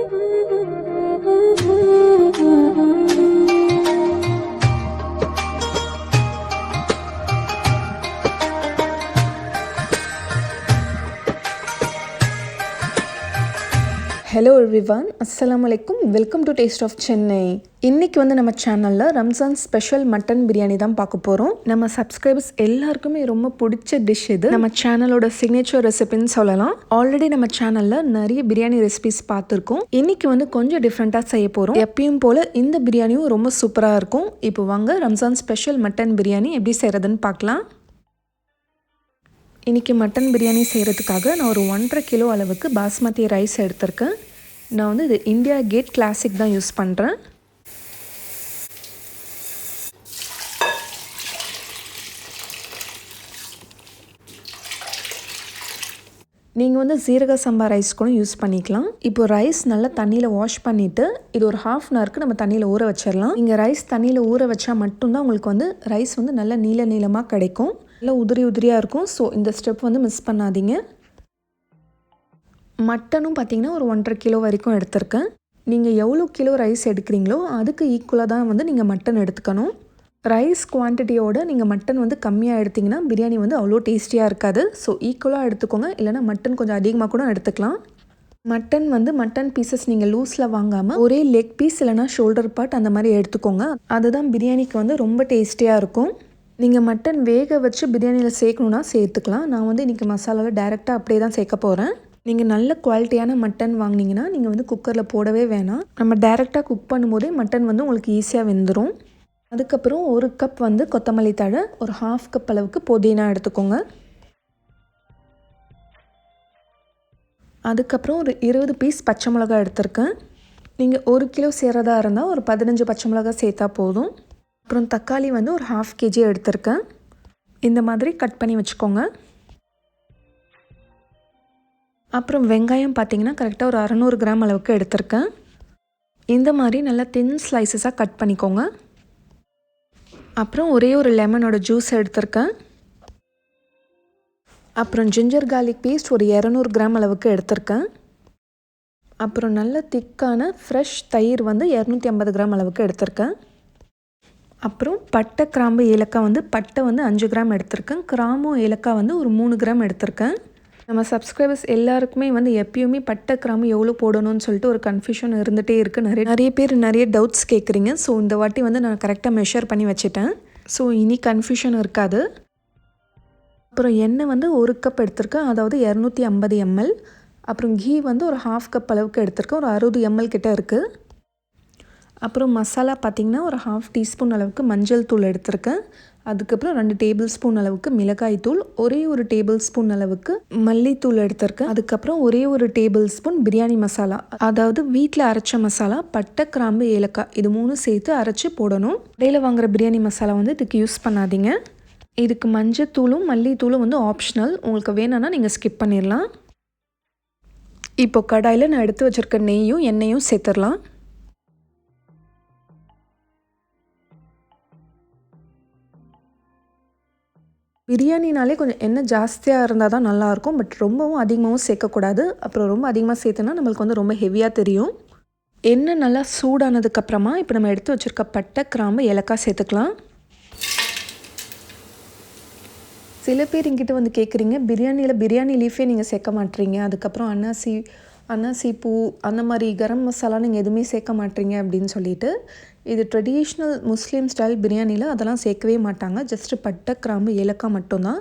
Hello everyone, Assalamu alaikum, welcome to Taste of Chennai. இன்னைக்கு வந்து நம்ம சேனல்ல ரம்ஜான் ஸ்பெஷல் மட்டன் பிரியாணி தான் பார்க்க போறோம். நம்ம சப்ஸ்கிரைபர்ஸ் எல்லாருக்குமே ரொம்ப பிடிச்ச டிஷ் இது. நம்ம சேனலோட சிக்னேச்சர் ரெசிபின்னு சொல்லலாம். ஆல்ரெடி நம்ம சேனல்ல நிறைய பிரியாணி ரெசிபிஸ் பார்த்துருக்கோம். இன்னைக்கு வந்து கொஞ்சம் டிஃப்ரெண்டா செய்ய போறோம். எப்பயும் போல இந்த பிரியாணியும் ரொம்ப சூப்பரா இருக்கும். இப்போ வாங்க ரம்ஜான் ஸ்பெஷல் மட்டன் பிரியாணி எப்படி செய்யறதுன்னு பார்க்கலாம். இன்றைக்கி மட்டன் பிரியாணி செய்கிறதுக்காக நான் ஒரு 1.5 கிலோ அளவுக்கு பாஸ்மதி ரைஸ் எடுத்திருக்கேன். நான் வந்து இது இந்தியா கேட் கிளாசிக் தான் யூஸ் பண்ணுறேன். நீங்கள் வந்து சீரக சம்பா ரைஸ் கூட யூஸ் பண்ணிக்கலாம். இப்போ ரைஸ் நல்லா தண்ணியில் வாஷ் பண்ணிவிட்டு இது ஒரு 1/2 ஹவருக்கு நம்ம தண்ணியில் ஊற வச்சிடலாம். நீங்கள் ரைஸ் தண்ணியில் ஊற வச்சா மட்டும்தான் உங்களுக்கு வந்து ரைஸ் வந்து நல்லா நீளமாக கிடைக்கும். நல்லா உதிரியாக இருக்கும். ஸோ இந்த ஸ்டெப் வந்து மிஸ் பண்ணாதீங்க. மட்டனும் பார்த்திங்கன்னா ஒரு 1.5 கிலோ வரைக்கும் எடுத்திருக்கேன். நீங்கள் எவ்வளோ கிலோ ரைஸ் எடுக்கிறீங்களோ அதுக்கு ஈக்குவலாக தான் வந்து நீங்கள் மட்டன் எடுத்துக்கணும். ரைஸ் குவான்டிட்டியோடு நீங்கள் மட்டன் வந்து கம்மியாக எடுத்திங்கன்னா பிரியாணி வந்து அவ்வளோ டேஸ்டியாக இருக்காது. ஸோ ஈக்குவலாக எடுத்துக்கோங்க. இல்லைனா மட்டன் கொஞ்சம் அதிகமாக கூட எடுத்துக்கலாம். மட்டன் பீசஸ் நீங்கள் லூஸில் வாங்காமல் ஒரே லெக் பீஸ் இல்லைனா ஷோல்டர் பார்ட் அந்த மாதிரி எடுத்துக்கோங்க. அதுதான் பிரியாணிக்கு வந்து ரொம்ப டேஸ்டியாக இருக்கும். நீங்கள் மட்டன் வேக வச்சு பிரியாணியில் சேர்க்கணுன்னா சேர்த்துக்கலாம். நான் வந்து இன்றைக்கி மசாலாவில் டைரெக்டாக அப்படியே தான் சேர்க்க போகிறேன். நீங்கள் நல்ல குவாலிட்டியான மட்டன் வாங்கினீங்கன்னா நீங்கள் வந்து குக்கரில் போடவே வேணாம். நம்ம டைரெக்டாக குக் பண்ணும்போதே மட்டன் வந்து உங்களுக்கு ஈஸியாக வெந்துடும். அதுக்கப்புறம் 1 கப் வந்து கொத்தமல்லி தழை, ஒரு 1/2 கப் அளவுக்கு புதினா எடுத்துக்கோங்க. அதுக்கப்புறம் ஒரு 20 பீஸ் பச்சை மிளகாய் எடுத்திருக்கேன். நீங்கள் 1 கிலோ செய்கிறதா இருந்தால் ஒரு 15 பச்சை மிளகாய் சேர்த்தா போதும். அப்புறம் தக்காளி வந்து ஒரு 1/2 kg எடுத்திருக்கேன். இந்த மாதிரி கட் பண்ணி வச்சுக்கோங்க. அப்புறம் வெங்காயம் பார்த்திங்கன்னா கரெக்டாக ஒரு 600 கிராம் அளவுக்கு எடுத்திருக்கேன். இந்த மாதிரி நல்லா தின் ஸ்லைசஸாக கட் பண்ணிக்கோங்க. அப்புறம் ஒரே ஒரு லெமனோட ஜூஸ் எடுத்திருக்கேன். அப்புறம் ஜிஞ்சர் கார்லிக் பேஸ்ட் ஒரு 200 கிராம் அளவுக்கு எடுத்திருக்கேன். அப்புறம் நல்ல திக்கான ஃப்ரெஷ் தயிர் வந்து 250 கிராம் அளவுக்கு எடுத்திருக்கேன். அப்புறம் பட்டை, கிராம்பு, ஏலக்காய் வந்து பட்டை வந்து 5 கிராம் எடுத்திருக்கேன். கிராம்பும் ஏலக்காய் வந்து ஒரு 3 கிராம் எடுத்திருக்கேன். நம்ம சப்ஸ்கிரைபர்ஸ் எல்லாருக்குமே வந்து எப்பயுமே பட்டை, கிராம்பு எவ்வளோ போடணும்னு சொல்லிட்டு ஒரு கன்ஃபியூஷன் இருந்துகிட்டே இருக்குது. நிறைய பேர் நிறைய டவுட்ஸ் கேட்குறீங்க. ஸோ இந்த வாட்டி வந்து நான் கரெக்டாக மெஷர் பண்ணி வச்சுட்டேன். ஸோ இனி கன்ஃபியூஷன் இருக்காது. அப்புறம் எண்ணெய் வந்து 1 கப் எடுத்திருக்கேன், அதாவது 250 ml. அப்புறம் கீ வந்து ஒரு 1/2 கப் அளவுக்கு எடுத்திருக்கேன், ஒரு 60 ml கிட்ட இருக்குது. அப்புறம் மசாலா பார்த்திங்கன்னா ஒரு 1/2 டீஸ்பூன் அளவுக்கு மஞ்சள் தூள் எடுத்திருக்கேன். அதுக்கப்புறம் 2 டேபிள் ஸ்பூன் அளவுக்கு மிளகாய் தூள், ஒரே ஒரு டேபிள் ஸ்பூன் அளவுக்கு மல்லித்தூள் எடுத்திருக்கேன். அதுக்கப்புறம் ஒரே ஒரு டேபிள் ஸ்பூன் பிரியாணி மசாலா, அதாவது வீட்டில் அரைச்ச மசாலா, பட்டை, கிராம்பு, ஏலக்காய் இது 3 சேர்த்து அரைச்சி போடணும். கடையில் வாங்குகிற பிரியாணி மசாலா வந்து இதுக்கு யூஸ் பண்ணாதீங்க. இதுக்கு மஞ்சத்தூளும் மல்லித்தூளும் வந்து ஆப்ஷனல். உங்களுக்கு வேணும்னா நீங்கள் ஸ்கிப் பண்ணிடலாம். இப்போ கடாயில் நான் எடுத்து வச்சுருக்க நெய்யும் எண்ணெயும் சேர்த்துடலாம். பிரியாணினாலே கொஞ்சம் எண்ணெய் ஜாஸ்தியாக இருந்தால் தான் நல்லாயிருக்கும். பட் ரொம்பவும் அதிகமாகவும் சேர்க்கக்கூடாது. அப்புறம் ரொம்ப அதிகமாக சேர்த்தோன்னா நம்மளுக்கு வந்து ரொம்ப ஹெவியாக தெரியும். எண்ணெய் நல்லா சூடானதுக்கப்புறமா இப்போ நம்ம எடுத்து வச்சுருக்க பட்டை, கிராம்பு, ஏலக்காய் சேர்த்துக்கலாம். சில பேர் என்கிட்ட வந்து கேட்குறீங்க, பிரியாணி லீஃபே நீங்கள் சேர்க்க மாட்டீங்க, அதுக்கப்புறம் அன்னாசி பூ அந்த மாதிரி கரம் மசாலா நீங்கள் எதுவுமே சேர்க்க மாட்டீங்க அப்படின்னு சொல்லிட்டு. இது ட்ரெடிஷ்னல் முஸ்லீம் ஸ்டைல் பிரியாணியில் அதெல்லாம் சேர்க்கவே மாட்டாங்க. ஜஸ்ட்டு பட்டை, கிராம்பு, ஏலக்காய் மட்டும்தான்.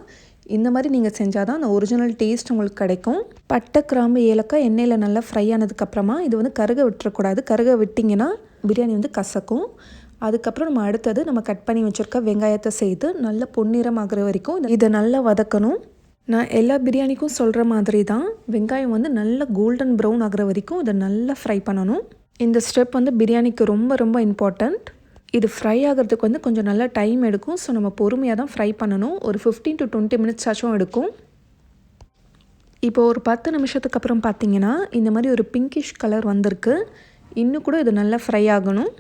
இந்த மாதிரி நீங்கள் செஞ்சால் தான் அந்த ஒரிஜினல் டேஸ்ட் உங்களுக்கு கிடைக்கும். பட்டை, கிராம்பு, ஏலக்காய் எண்ணெயில் நல்லா ஃப்ரை ஆனதுக்கப்புறமா இது வந்து கருக விட்டுறக்கூடாது. கருக விட்டிங்கன்னா பிரியாணி வந்து கசக்கும். அதுக்கப்புறம் நம்ம அடுத்தது நம்ம கட் பண்ணி வச்சுருக்க வெங்காயத்தை சேர்த்து நல்லா பொன்னிறம் ஆகிற வரைக்கும் இதை நல்லா வதக்கணும். நான் எல்லா பிரியாணிக்கும் சொல்கிற மாதிரி தான் வெங்காயம் வந்து நல்லா கோல்டன் ப்ரௌன் ஆகிற வரைக்கும் இதை நல்லா ஃப்ரை பண்ணணும். இந்த ஸ்டெப் வந்து பிரியாணிக்கு ரொம்ப ரொம்ப இம்பார்ட்டண்ட். இது ஃப்ரை ஆகிறதுக்கு வந்து கொஞ்சம் நல்லா டைம் எடுக்கும். ஸோ நம்ம பொறுமையாக தான் ஃப்ரை பண்ணணும். ஒரு 15 to 20 minutes ஆச்சும் எடுக்கும். இப்போ ஒரு 10 நிமிஷத்துக்கு அப்புறம் பார்த்திங்கன்னா இந்த மாதிரி ஒரு பிங்கிஷ் கலர் வந்திருக்கு. இன்னும் கூட இது நல்லா ஃப்ரை ஆகணும்.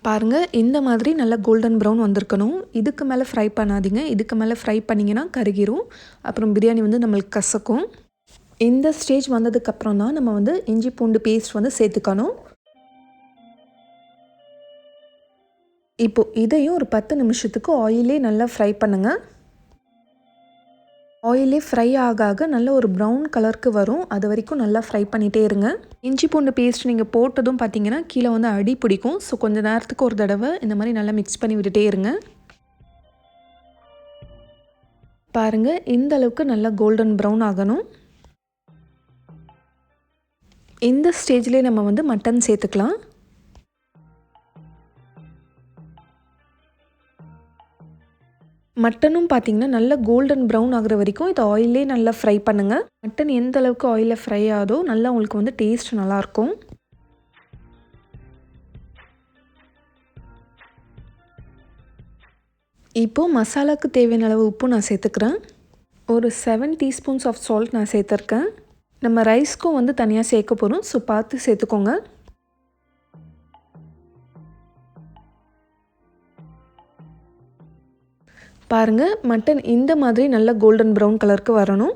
பாருங்கள், இந்த மாதிரி நல்லா கோல்டன் ப்ரௌன் வந்திருக்கணும். இதுக்கு மேலே ஃப்ரை பண்ணாதீங்க. இதுக்கு மேலே ஃப்ரை பண்ணிங்கன்னா கருகிரும். அப்புறம் பிரியாணி வந்து நம்மளுக்கு கசக்கும். இந்த ஸ்டேஜ் வந்ததுக்கப்புறம் தான் நம்ம வந்து இஞ்சி பூண்டு பேஸ்ட் வந்து சேர்த்துக்கணும். இப்போது இதையும் ஒரு 10 நிமிஷத்துக்கு ஆயிலே நல்லா ஃப்ரை பண்ணுங்கள். ஆயிலே ஃப்ரை ஆக ஆக நல்ல ஒரு ப்ரௌன் கலருக்கு வரும். அது வரைக்கும் நல்லா ஃப்ரை பண்ணிகிட்டே இருங்க. இஞ்சி பூண்டு பேஸ்ட் நீங்கள் போட்டதும் பார்த்தீங்கன்னா கீழே வந்து அடி பிடிக்கும். ஸோ கொஞ்சம் நேரத்துக்கு ஒரு தடவை இந்த மாதிரி நல்லா மிக்ஸ் பண்ணி விட்டுட்டே இருங்க. பாருங்கள், இந்த அளவுக்கு நல்லா கோல்டன் ப்ரௌன் ஆகணும். இந்த ஸ்டேஜ்லேயே நம்ம வந்து மட்டன் சேர்த்துக்கலாம். மட்டனும் பார்த்திங்கன்னா நல்லா கோல்டன் ப்ரௌன் ஆகிற வரைக்கும் இதை ஆயிலே நல்லா ஃப்ரை பண்ணுங்கள். மட்டன் எந்த அளவுக்கு ஆயிலில் ஃப்ரை ஆகுதோ நல்லா உங்களுக்கு வந்து டேஸ்ட் நல்லாயிருக்கும். இப்போது மசாலாவுக்கு தேவையான அளவு உப்பு நான் சேர்த்துக்கிறேன். ஒரு 7 டீஸ்பூன்ஸ் ஆஃப் சால்ட் நான் சேர்த்துருக்கேன். நம்ம ரைஸ்க்கும் வந்து தனியாக சேர்க்க போகிறோம். ஸோ பார்த்து சேர்த்துக்கோங்க. பாருங்கள், மட்டன் இந்த மாதிரி நல்ல கோல்டன் ப்ரௌன் கலருக்கு வரணும்.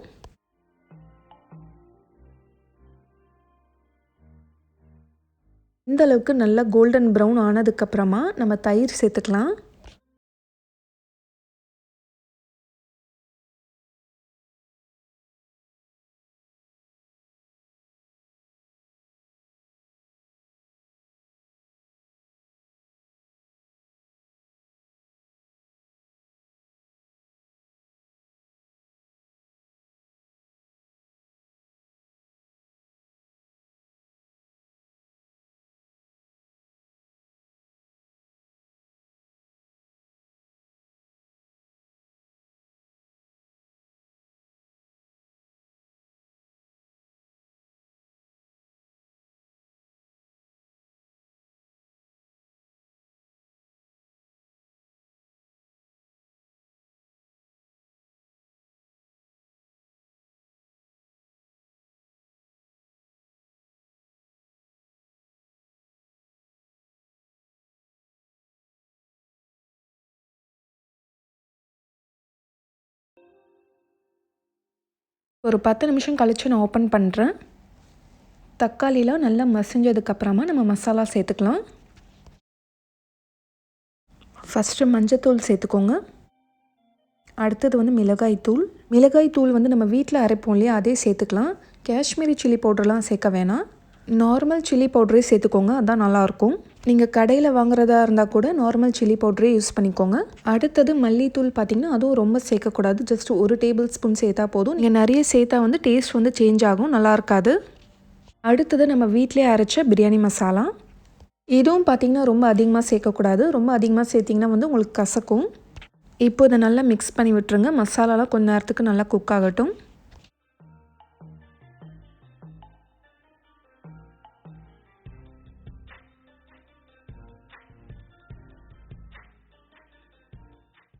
இந்த அளவுக்கு நல்லா கோல்டன் ப்ரௌன் ஆனதுக்கப்புறமா நம்ம தயிர் சேர்த்துக்கலாம். ஒரு 10 நிமிஷம் கழித்து நான் ஓப்பன் பண்ணுறேன். தக்காளிலாம் நல்லா மசிஞ்சதுக்கப்புறமா நம்ம மசாலா சேர்த்துக்கலாம். ஃபஸ்ட்டு மஞ்சத்தூள் சேர்த்துக்கோங்க. அடுத்தது வந்து மிளகாய் தூள் வந்து நம்ம வீட்டில் அரைப்போம் இல்லையா, அதே சேர்த்துக்கலாம். காஷ்மீரி சில்லி பவுடர்லாம் சேர்க்க வேணாம். நார்மல் சில்லி பவுடரே சேர்த்துக்கோங்க, அதுதான் நல்லாயிருக்கும். நீங்கள் கடையில் வாங்குறதா இருந்தால் கூட நார்மல் சில்லி பவுடரே யூஸ் பண்ணிக்கோங்க. அடுத்தது மல்லித்தூள் பார்த்திங்கன்னா அதுவும் ரொம்ப சேர்க்கக்கூடாது. ஜஸ்ட் 1 டேபிள் ஸ்பூன் சேர்த்தா போதும். நீங்கள் நிறைய சேர்த்தா வந்து டேஸ்ட் வந்து சேஞ்ச் ஆகும், நல்லா இருக்காது. அடுத்தது நம்ம வீட்டிலே அரைச்ச பிரியாணி மசாலா. இதுவும் பார்த்திங்கன்னா ரொம்ப அதிகமாக சேர்க்கக்கூடாது. ரொம்ப அதிகமாக சேர்த்திங்கன்னா வந்து உங்களுக்கு கசக்கும். இப்போ இதை நல்லா மிக்ஸ் பண்ணி விட்டுருங்க. மசாலாலாம் கொஞ்ச நேரத்துக்கு நல்லா குக் ஆகட்டும்.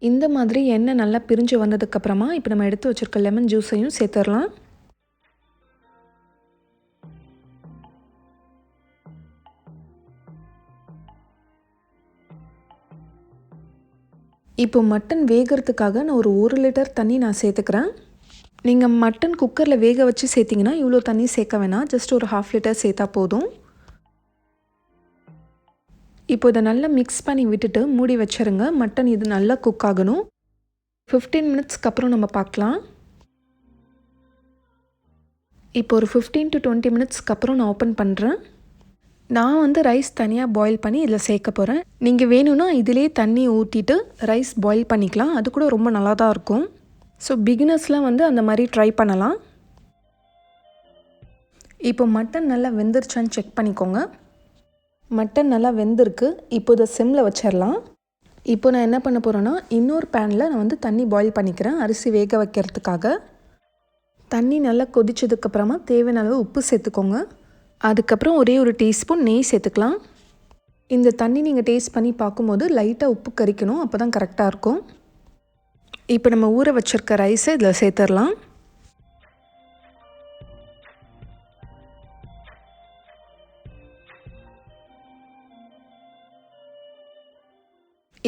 இந்த மாதிரி எண்ணெய் நல்லா பிரிஞ்சு வந்ததுக்கப்புறமா இப்போ நம்ம எடுத்து வச்சுருக்க லெமன் ஜூஸையும் சேர்த்துடலாம். இப்போ மட்டன் வேகிறதுக்காக நான் ஒரு 1 லிட்டர் தண்ணி நான் சேர்த்துக்கிறேன். நீங்கள் மட்டன் குக்கரில் வேக வச்சு சேர்த்திங்கன்னா இவ்வளோ தண்ணி சேர்க்க வேணாம். ஜஸ்ட் ஒரு 1/2 லிட்டர் சேர்த்தா போதும். இப்போ இதை நல்லா மிக்ஸ் பண்ணி விட்டுட்டு மூடி வச்சுருங்க. மட்டன் இது நல்லா குக் ஆகணும். 15 மினிட்ஸ்க்கு அப்புறம் நம்ம பார்க்கலாம். இப்போ ஒரு 15 to 20 மினிட்ஸ்க்கு அப்புறம் நான் ஓப்பன் பண்ணுறேன். நான் வந்து ரைஸ் தனியாக பாயில் பண்ணி இதில் சேர்க்க போகிறேன். நீங்கள் வேணும்னா இதிலே தண்ணி ஊற்றிட்டு ரைஸ் பாயில் பண்ணிக்கலாம். அது கூட ரொம்ப நல்லா தான் இருக்கும். ஸோ பிகினர்ஸ்லாம் வந்து அந்த மாதிரி ட்ரை பண்ணலாம். இப்போ மட்டன் நல்லா வெந்துருச்சான்னு செக் பண்ணிக்கோங்க. மட்டன் நல்லா வெந்திருக்கு. இப்போ இதை சிம்மில் வச்சிடலாம். இப்போ நான் என்ன பண்ண போகிறேன்னா இன்னொரு பேனில் நான் வந்து தண்ணி பாயில் பண்ணிக்கிறேன் அரிசி வேக வைக்கிறதுக்காக. தண்ணி நல்லா கொதிச்சதுக்கப்புறமா தேவையான அளவு உப்பு சேர்த்துக்கோங்க. அதுக்கப்புறம் ஒரே ஒரு டீஸ்பூன் நெய் சேர்த்துக்கலாம். இந்த தண்ணி நீங்கள் டேஸ்ட் பண்ணி பார்க்கும்போது லைட்டாக உப்பு கரிக்கணும், அப்போ தான் கரெக்டாக இருக்கும். இப்போ நம்ம ஊற வச்சுருக்க ரைஸை இதில் சேர்த்துடலாம்.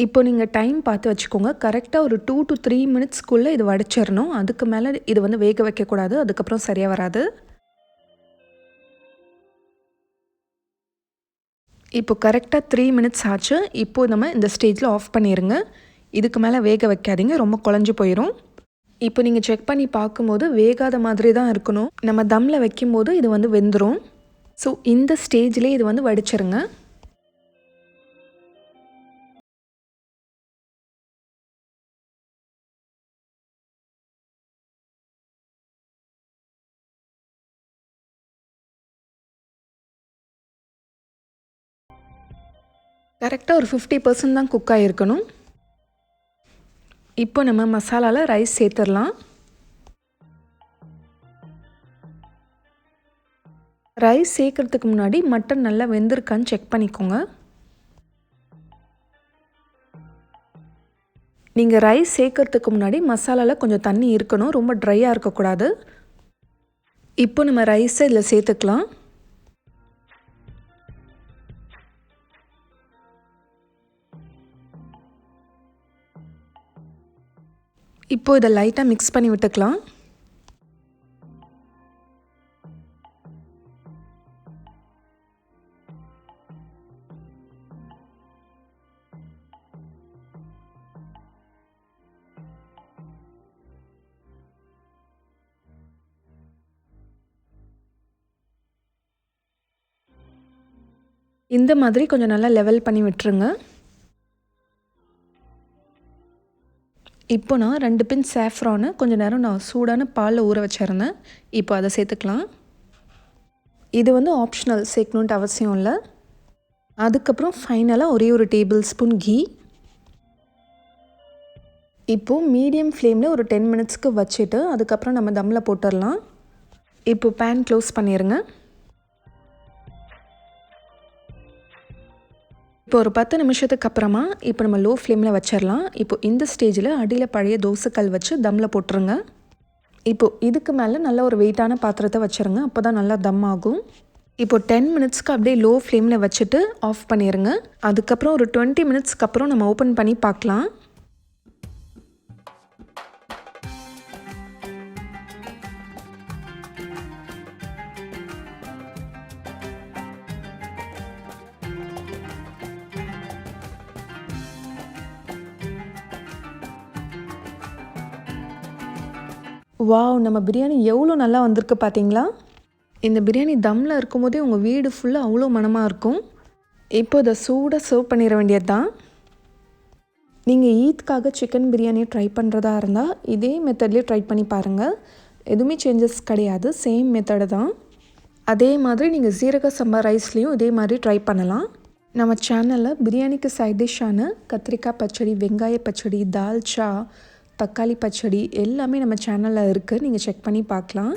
இப்போ நீங்கள் டைம் பார்த்து வச்சுக்கோங்க. கரெக்டாக ஒரு 2 to 3 மினிட்ஸ்க்குள்ளே இது வடிச்சிடணும். அதுக்கு மேலே இது வந்து வேக வைக்கக்கூடாது, அதுக்கப்புறம் சரியாக வராது. இப்போ கரெக்டாக 3 மினிட்ஸ் ஆச்சு. இப்போது நம்ம இந்த ஸ்டேஜில் ஆஃப் பண்ணிடுங்க. இதுக்கு மேலே வேக வைக்காதீங்க, ரொம்ப குழஞ்சி போயிடும். இப்போ நீங்கள் செக் பண்ணி பார்க்கும்போது வேகாத மாதிரி தான் இருக்கணும். நம்ம தம்மில் வைக்கும்போது இது வந்து வெந்துடும். ஸோ இந்த ஸ்டேஜ்லேயே இது வந்து வடிச்சிருங்க. கரெக்டாக ஒரு 50% தான் குக் ஆகிருக்கணும். இப்போ நம்ம மசாலாவில் ரைஸ் சேர்த்துடலாம். ரைஸ் சேர்க்குறதுக்கு முன்னாடி மட்டன் நல்லா வெந்திருக்கான்னு செக் பண்ணிக்கோங்க. நீங்கள் ரைஸ் சேர்க்குறதுக்கு முன்னாடி மசாலாவில் கொஞ்சம் தண்ணி இருக்கணும், ரொம்ப ட்ரையாக இருக்கக்கூடாது. இப்போ நம்ம ரைஸை இதில் சேர்த்துக்கலாம். இப்போ இதை லைட்டாக மிக்ஸ் பண்ணி விட்டுக்கலாம். இந்த மாதிரி கொஞ்சம் நல்லா லெவல் பண்ணி விட்டுருங்க. இப்போ நான் 2 பின் சாஃப்ரானை கொஞ்சம் நேரம் நான் சூடான பாலில் ஊற வச்சிருந்தேன். இப்போ அதை சேர்த்துக்கலாம். இது வந்து ஆப்ஷனல், சேர்க்கணுன்ட்டு அவசியம் இல்லை. அதுக்கப்புறம் ஃபைனலாக ஒரே ஒரு டேபிள் ஸ்பூன் கீ. இப்போது மீடியம் ஃப்ளேமில் ஒரு 10 மினிட்ஸ்க்கு வச்சுட்டு அதுக்கப்புறம் நம்ம தம்மில் போட்டுடலாம். இப்போ பேன் க்ளோஸ் பண்ணிடுங்க. இப்போ ஒரு 10 நிமிஷத்துக்கு அப்புறமா இப்போ நம்ம லோ ஃப்ளேமில் வச்சிடலாம். இப்போ இந்த ஸ்டேஜில் அடியில் பழைய தோசைக்கல் வச்சு தம்மில் போட்டுருங்க. இப்போது இதுக்கு மேலே நல்ல ஒரு வெயிட்டான பாத்திரத்தை வச்சுருங்க, அப்போ தான் நல்லா தம் ஆகும். இப்போ 10 மினிட்ஸ்க்கு அப்படியே லோ ஃப்ளேமில் வச்சுட்டு ஆஃப் பண்ணிடுங்க. அதுக்கப்புறம் ஒரு 20 மினிட்ஸ்க்கு அப்புறம் நம்ம ஓப்பன் பண்ணி பார்க்கலாம். வாவ், நம்ம பிரியாணி எவ்வளோ நல்லா வந்திருக்கு பார்த்தீங்களா? இந்த பிரியாணி தம்மில் இருக்கும்போதே உங்கள் வீடு ஃபுல்லாக அவ்வளோ மணமாக இருக்கும். இப்போ இதை சூடாக சர்வ் பண்ணிட வேண்டியது தான். நீங்கள் ஈத்க்காக சிக்கன் பிரியாணி ட்ரை பண்ணுறதா இருந்தால் இதே மெத்தட்லேயே ட்ரை பண்ணி பாருங்கள். எதுவுமே சேஞ்சஸ் கிடையாது, சேம் மெத்தடு தான். அதே மாதிரி நீங்கள் சீரக சம்பா ரைஸ்லேயும் இதே மாதிரி ட்ரை பண்ணலாம். நம்ம சேனலில் பிரியாணிக்கு சைட் டிஷ்ஷான கத்திரிக்காய் பச்சடி, வெங்காய பச்சடி, தால்ச்சா, தக்காளி பச்சடி எல்லாமே நம்ம சேனலில் இருக்குது, நீங்கள் செக் பண்ணி பார்க்கலாம்.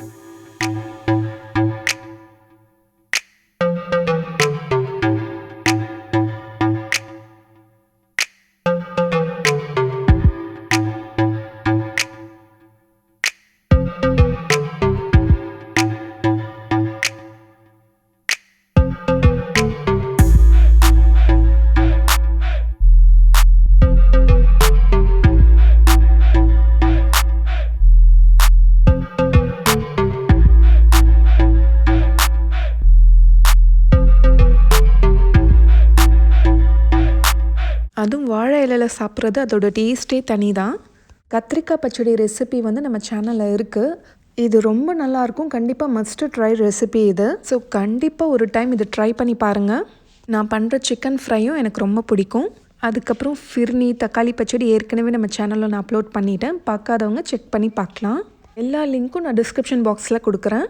அதுவும் வாழை இலையில் சாப்பிட்றது அதோட டேஸ்ட்டே தனி தான். கத்திரிக்காய் பச்சடி ரெசிபி வந்து நம்ம சேனலில் இருக்குது. இது ரொம்ப நல்லாயிருக்கும், கண்டிப்பாக மஸ்ட் ட்ரை ரெசிபி இது. ஸோ கண்டிப்பாக ஒரு டைம் இது ட்ரை பண்ணி பாருங்கள். நான் பண்ணுற சிக்கன் ஃப்ரையும் எனக்கு ரொம்ப பிடிக்கும். அதுக்கப்புறம் ஃபிர்னி, தக்காளி பச்சடி ஏற்கனவே நம்ம சேனலில் நான் அப்லோட் பண்ணிட்டேன், பார்க்காதவங்க செக் பண்ணி பார்க்கலாம். எல்லா லிங்க்கும் நான் டிஸ்கிரிப்ஷன் பாக்ஸில் கொடுக்குறேன்.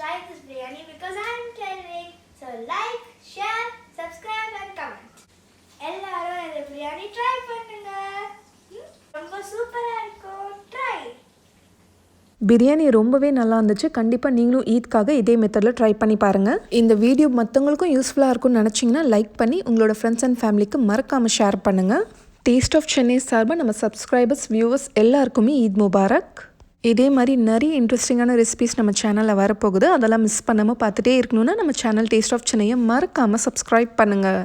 Try this biryani because I'm telling. So like, share, subscribe and comment. எல்லாரும் இந்த பிரியாணி ட்ரை பண்ணுங்க, ரொம்ப சூப்பரா இருக்கும். ட்ரை. பிரியாணி ரொம்பவே நல்லா இருந்துச்சு. கண்டிப்பாக நீங்களும் ஈத்க்காக இதே மெத்தடில் ட்ரை பண்ணி பாருங்கள். இந்த வீடியோ மற்றவங்களுக்கும் யூஸ்ஃபுல்லாக இருக்கும்னு நினச்சிங்கன்னா லைக் பண்ணி உங்களோட ஃப்ரெண்ட்ஸ் அண்ட் ஃபேமிலிக்கு மறக்காமல் ஷேர் பண்ணுங்கள். டேஸ்ட் ஆஃப் சென்னை சார்பாக நம்ம சப்ஸ்கிரைபர்ஸ் வியூவர்ஸ் எல்லாருக்குமே ஈத் முபாரக். இதே மாதிரி நிறைய இன்ட்ரெஸ்டிங்கான ரெசிபிஸ் நம்ம சேனலில் வரப்போகுது. அதெல்லாம் மிஸ் பண்ணாமல் பார்த்துட்டே இருக்கணும்னா நம்ம சேனல் டேஸ்ட் ஆஃப் சென்னையை மறக்காமல் சப்ஸ்கிரைப் பண்ணுங்கள்.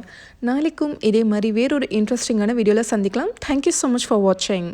நாளைக்கும் இதே மாதிரி வேறொரு இன்ட்ரெஸ்டிங்கான வீடியோவில் சந்திக்கலாம். தேங்க்யூ ஸோ மச் ஃபார் வாட்சிங்.